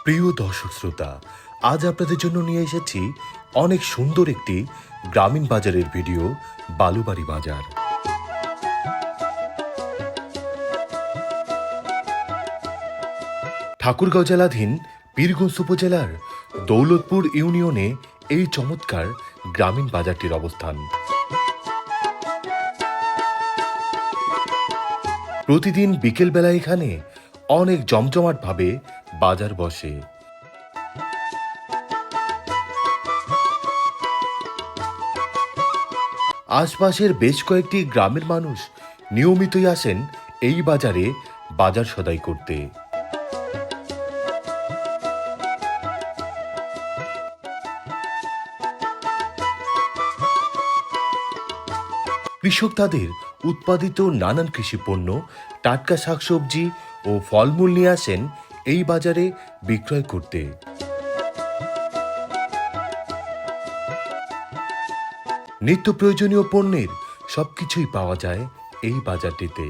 প্রিয় দর্শক শ্রোতা, আজ আপনাদের জন্য নিয়ে এসেছি অনেক সুন্দর একটি গ্রামীণ বাজারের ভিডিও। বালুবাড়ি বাজার। ঠাকুরগাঁও জেলাধীন পীরগঞ্জ উপজেলার দৌলতপুর ইউনিয়নে এই চমৎকার গ্রামীণ বাজারটির অবস্থান। প্রতিদিন বিকেলবেলা এখানে অনেক জমজমাটভাবে বাজার বসে। আশপাশের বেশ কয়েকটি গ্রামের মানুষ নিয়মিতই আসেন এই বাজারে বাজার সদাই করতে। কৃষক তাদের উৎপাদিত নানান কৃষি পণ্য, টাটকা শাকসবজি ও ফলমূল নিয়ে আসেন এই বাজারে বিক্রয় করতে। নিত্য প্রয়োজনীয় পণ্যের সবকিছুই পাওয়া যায় এই বাজারটিতে।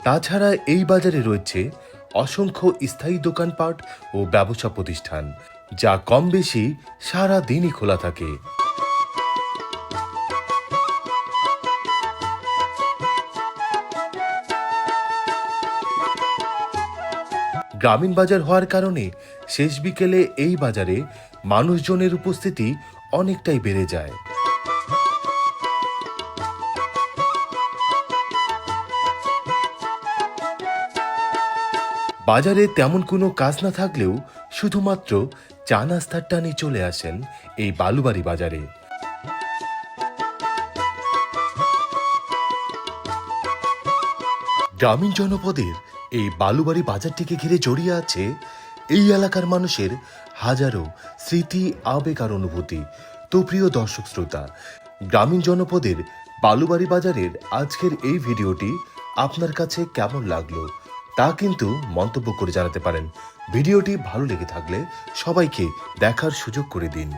তাছাড়া এই বাজারে রয়েছে অসংখ্য স্থায়ী দোকানপাট ও ব্যবসা প্রতিষ্ঠান, যা কম বেশি সারা দিনই খোলা থাকে। গ্রামীণ বাজার হওয়ার কারণে শেষ বিকেলে এই বাজারে মানুষজনের উপস্থিতি অনেকটাই বেড়ে যায়। বাজারে তেমন কোনো কাজ না থাকলেও শুধুমাত্র চা নাস্তার টানে চলে আসেন এই বালুবাড়ি বাজারে। গ্রামীণ জনপদের এই বালুবাড়ি বাজারটিকে ঘিরে জড়িয়ে আছে এই এলাকার মানুষের হাজারো স্মৃতি, আবেগ আর অনুভূতি। তো প্রিয় দর্শক শ্রোতা, গ্রামীণ জনপদের বালুবাড়ি বাজারের আজকের এই ভিডিওটি আপনার কাছে কেমন লাগলো তা কিন্তু মন্তব্য করে জানাতে পারেন। ভিডিওটি ভালো লেগে থাকলে সবাইকে দেখার সুযোগ করে দিন।